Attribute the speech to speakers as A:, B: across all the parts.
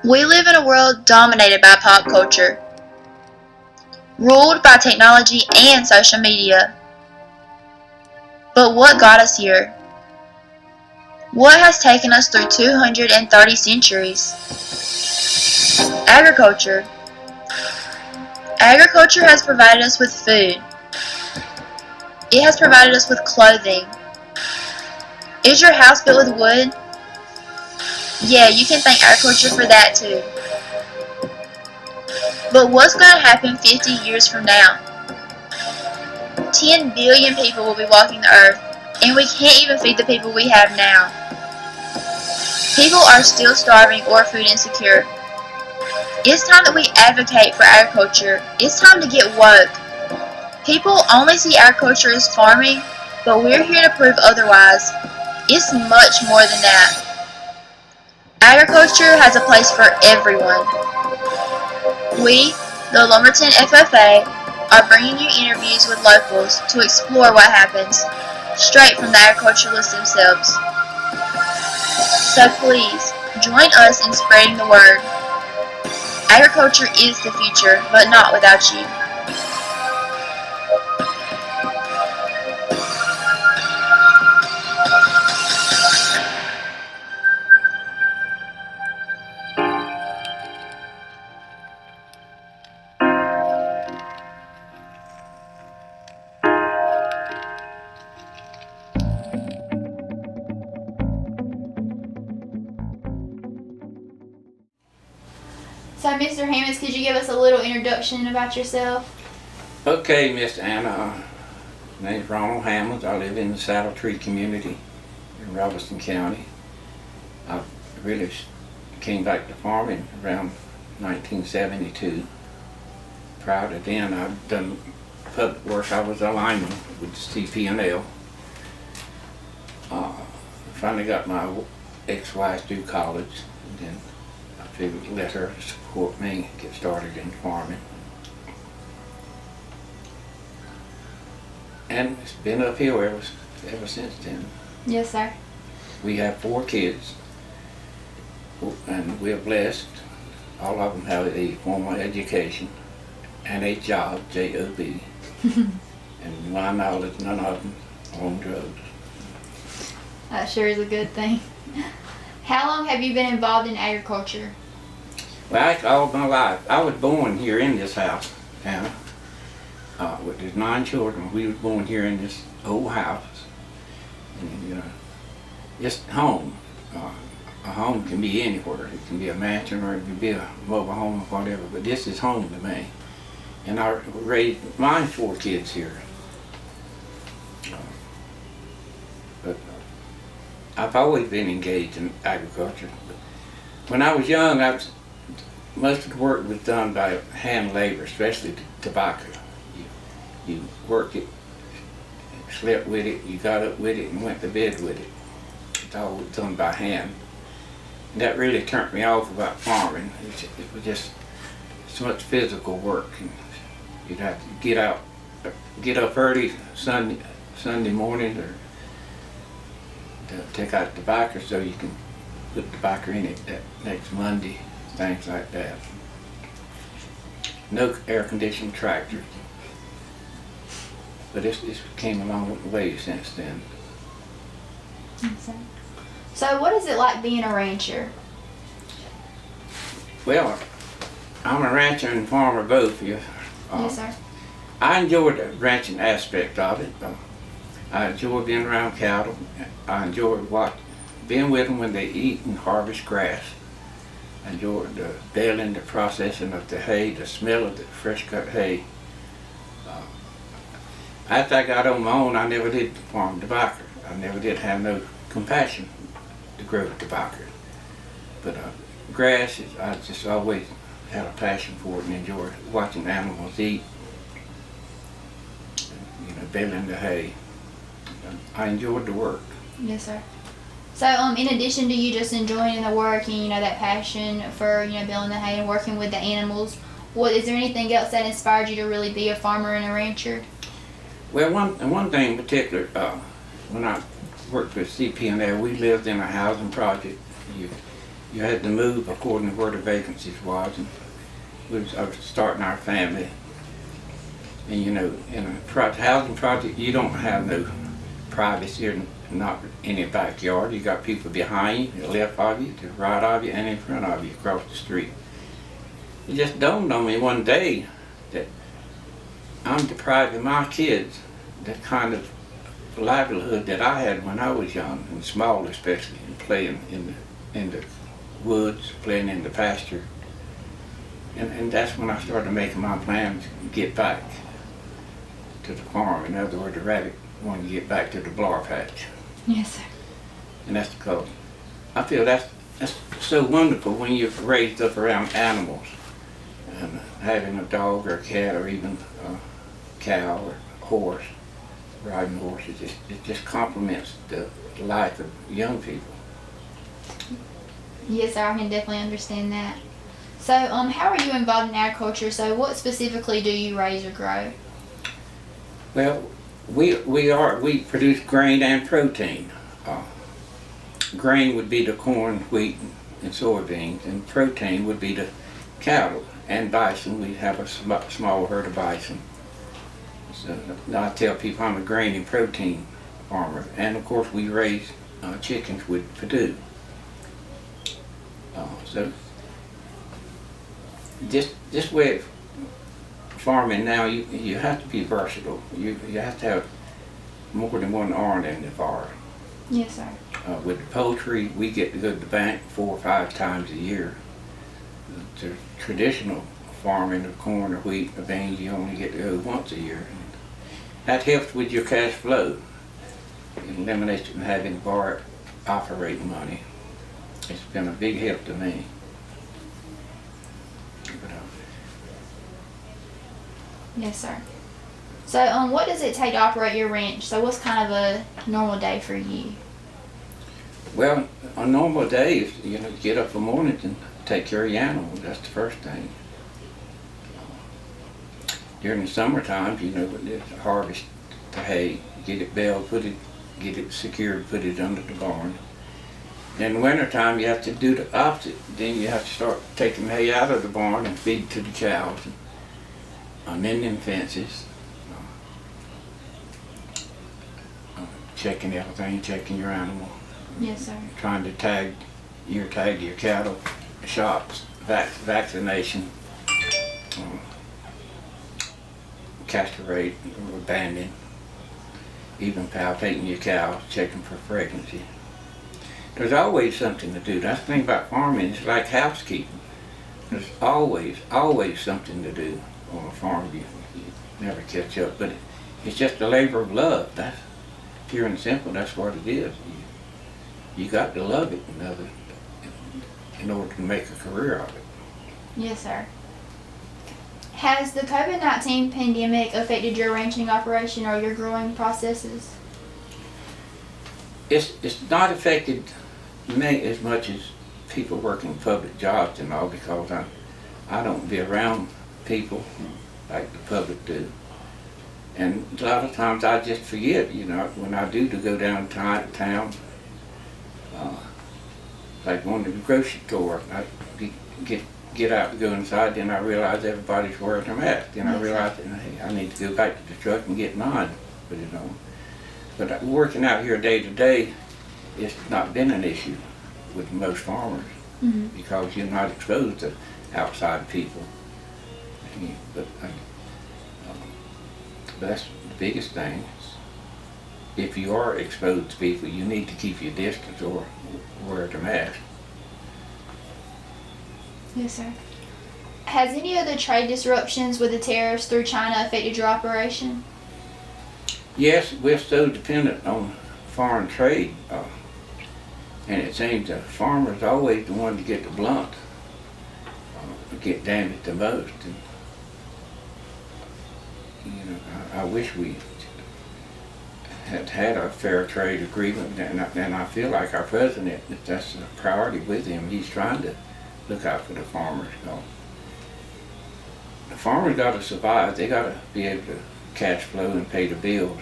A: We live in a world dominated by pop culture, ruled by technology and social media. But what got us here? What has taken us through 230 centuries? Agriculture. Agriculture has provided us with food. It has provided us with clothing. Is your house built with wood? Yeah, you can thank agriculture for that too. But what's going to happen 50 years from now? 10 billion people will be walking the earth, and we can't even feed the people we have now. People are still starving or food insecure. It's time that we advocate for agriculture. It's time to get woke. People only see agriculture as farming, but we're here to prove otherwise. It's much more than that. Agriculture has a place for everyone. We, the Lumberton FFA, are bringing you interviews with locals to explore what happens, straight from the agriculturalists themselves. So please, join us in spreading the word. Agriculture is the future, but not without you.
B: So, Mr. Hammonds, could you give us a little introduction about yourself?
C: Okay, Miss Anna. My name is Ronald Hammonds. I live in the Saddle Tree community in Robeson County. I really came back to farming around 1972. Prior to then, I'd done public work. I was a lineman with CP&L. Finally got my ex-wife through college, and then I figured let her support me, get started in farming. And it's been uphill ever since then.
B: Yes, sir.
C: We have 4 kids, and we're blessed. All of them have a formal education and a job, J-O-B. And to my knowledge, none of them are on drugs.
B: That sure is a good thing. How long have you been involved in agriculture?
C: Well, actually, all my life. I was born here in this house, Anna. With there's 9 children. We was born here in this old house. And, just home. A home can be anywhere. It can be a mansion or it can be a mobile home or whatever, but this is home to me. And I raised my 4 kids here. But I've always been engaged in agriculture. But when I was young, most of the work was done by hand labor, especially tobacco. You worked it, slept with it, you got up with it, and went to bed with it. It's all done by hand. And that really turned me off about farming. It was just so much physical work. And you'd have to get up early Sunday morning, or to take out tobacco so you can put tobacco in it that next Monday, things like that. No air-conditioned tractors. But this came a long way since then.
B: So what is it like being a rancher?
C: Well, I'm a rancher and farmer both.
B: Yes, sir.
C: I enjoy the ranching aspect of it. I enjoy being around cattle. I enjoy being with them when they eat and harvest grass. I enjoy the baling, the processing of the hay, the smell of the fresh cut hay. After I got on my own, I never did farm tobacco. I never did have no compassion to grow tobacco. But grass, I just always had a passion for it and enjoyed watching animals eat, baling the hay. I enjoyed the work.
B: Yes, sir. So, in addition to you just enjoying the work and that passion for baling the hay and working with the animals, is there anything else that inspired you to really be a farmer and a rancher?
C: Well, one thing in particular, when I worked with CP&L, we lived in a housing project. you had to move according to where the vacancies was, and I was starting our family. And in a housing project, you don't have no privacy or not in your backyard. You got people behind you, to the left of you, to the right of you, and in front of you across the street. It just dawned on me one day that I'm depriving my kids that kind of livelihood that I had when I was young and small, especially, and playing in the woods, playing in the pasture. And that's when I started making my plans to get back to the farm. In other words, the rabbit wanted to get back to the blower patch.
B: Yes, sir.
C: And that's because I feel that's so wonderful when you're raised up around animals. And having a dog or a cat or even a cow or a horse, riding horses, it just complements the life of young people.
B: Yes, sir, I can definitely understand that. So, how are you involved in agriculture? So, what specifically do you raise or grow?
C: Well, we produce grain and protein. Grain would be the corn, wheat, and soybeans, and protein would be the cattle and bison. We have a small herd of bison. So I tell people I'm a grain and protein farmer, and of course we raise chickens with Purdue. So this way of farming now, you have to be versatile. You have to have more than one arm in the fire.
B: Yes, sir.
C: With the poultry, we get to go to the bank 4 or 5 times a year. The traditional farming of corn or wheat or beans, you only get to go once a year. That helps with your cash flow. It eliminates you from having to borrow operating money. It's been a big help to me.
B: Yes, sir. So, what does it take to operate your ranch? So, what's kind of a normal day for you?
C: Well, a normal day is, get up in the morning and take care of your animals. That's the first thing. During the summertime, harvest the hay, get it baled, get it secured, put it under the barn. In the wintertime, you have to do the opposite. Then you have to start taking hay out of the barn and feed to the cows. Mending fences, checking everything, checking your animal.
B: Yes, sir.
C: Trying to tag your cattle, shots, vaccination, castrate or banding, even palpating your cows, checking for pregnancy. There's always something to do. That's the thing about farming. It's like housekeeping. There's always something to do. On a farm, you never catch up, but it's just a labor of love. That's pure and simple. That's what it is. You got to love it in order to make a career of it.
B: Yes, sir. Has the COVID-19 pandemic affected your ranching operation or your growing processes?
C: It's not affected me as much as people working public jobs and all, because I don't be around people like the public do, and a lot of times I just forget. When I do to go downtown, like going to the grocery store, I get out to go inside. Then I realize everybody's wearing their mask. Then I realize that, hey, I need to go back to the truck and get mine, put it on. But working out here day to day, it's not been an issue with most farmers, because you're not exposed to outside people. But that's the biggest thing. If you are exposed to people, you need to keep your distance or wear the mask.
B: Yes, sir. Has any of the trade disruptions with the tariffs through China affected your operation?
C: Yes, we're so dependent on foreign trade, and it seems the farmer's always the one to get the blunt, get damaged the most. And, I wish we had a fair trade agreement, and I feel like our president, that's a priority with him. He's trying to look out for the farmers. The farmers got to survive. They got to be able to cash flow and pay the bills.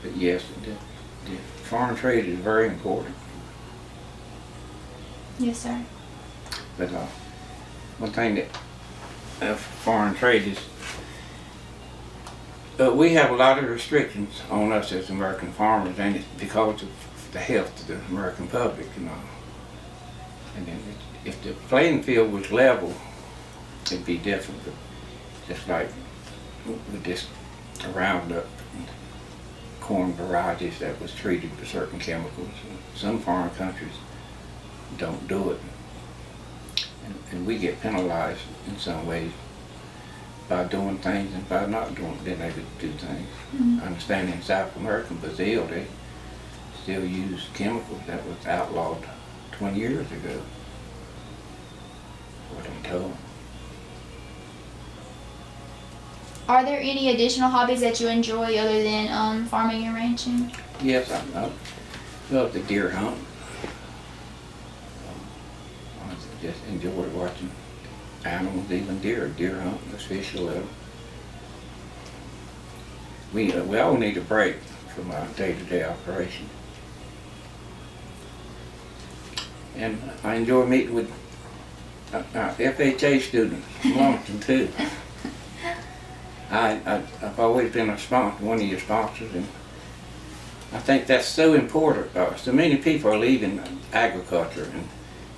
C: But yes, the foreign trade is very important.
B: Yes, sir.
C: But one thing that foreign trade is, we have a lot of restrictions on us as American farmers, and it's because of the health of the American public, you know. And then if the playing field was level, it'd be different. But just like with this Roundup corn varieties that was treated with certain chemicals, some foreign countries don't do it, and we get penalized in some ways by doing things and by not being able to do things. I understand in South America, Brazil, they still use chemicals that was outlawed 20 years ago. What I'm told.
B: Are there any additional hobbies that you enjoy other than farming and ranching?
C: Yes, I love the deer hunt. I just enjoy watching animals, even deer hunt, fish a little. We all need a break from our day-to-day operation. And I enjoy meeting with our FHA students, Hammonds too. I've always been a sponsor, one of your sponsors, and I think that's so important. So many people are leaving agriculture, and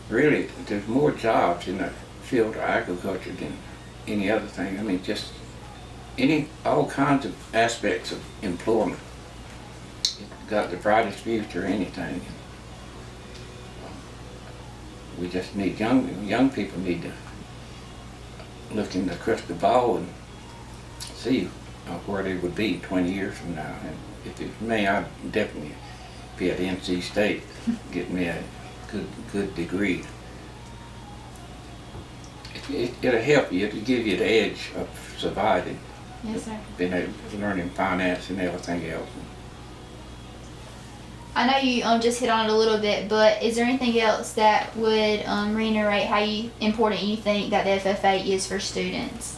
C: really there's more jobs in the field of agriculture than any other thing. I mean, just all kinds of aspects of employment. It's got the brightest future, anything. We just need young people need to look in the crystal ball and see where they would be 20 years from now. And if it was me, I'd definitely be at NC State, get me a good degree. It'll help you. It'll give you the edge of surviving.
B: Yes, sir.
C: Being able to learning finance and everything else.
B: I know you just hit on it a little bit, but is there anything else that would reiterate how important you think that the FFA is for students?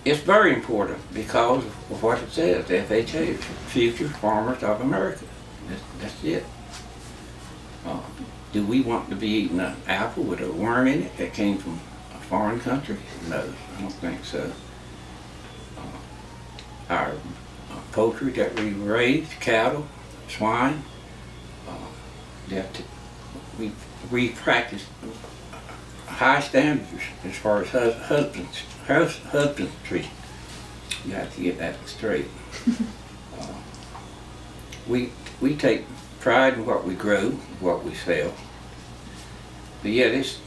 C: It's very important because of what it says, FHA, Future Farmers of America. That's it. Do we want to be eating an apple with a worm in it that came from a foreign country? No, I don't think so. Our poultry that we raise, cattle, swine, we practice high standards as far as husbandry. You have to get that straight. We take pride in what we grow, what we sell. But yet it's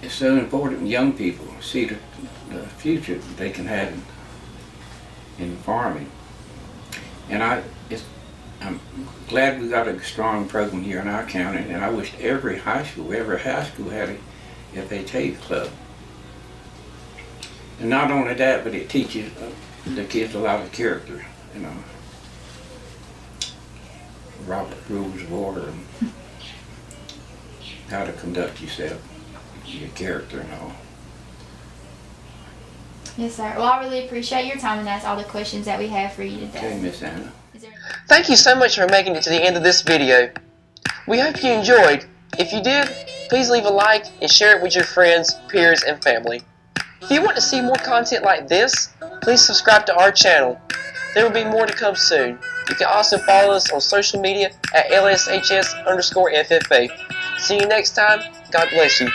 C: so important young people see the future that they can have in farming. And I'm glad we got a strong program here in our county, and I wish every high school had a FHA club. And not only that, but it teaches the kids a lot of character, you know. Robert's Rules of Order and how to conduct yourself, your character and all.
B: Yes, sir. Well, I really appreciate your time, and that's all the questions that we have for you today.
C: Okay, Miss Anna.
D: Thank you so much for making it to the end of this video. We hope you enjoyed. If you did, please leave a like and share it with your friends, peers, and family. If you want to see more content like this, please subscribe to our channel. There will be more to come soon. You can also follow us on social media at LSHS_FFA. See you next time. God bless you.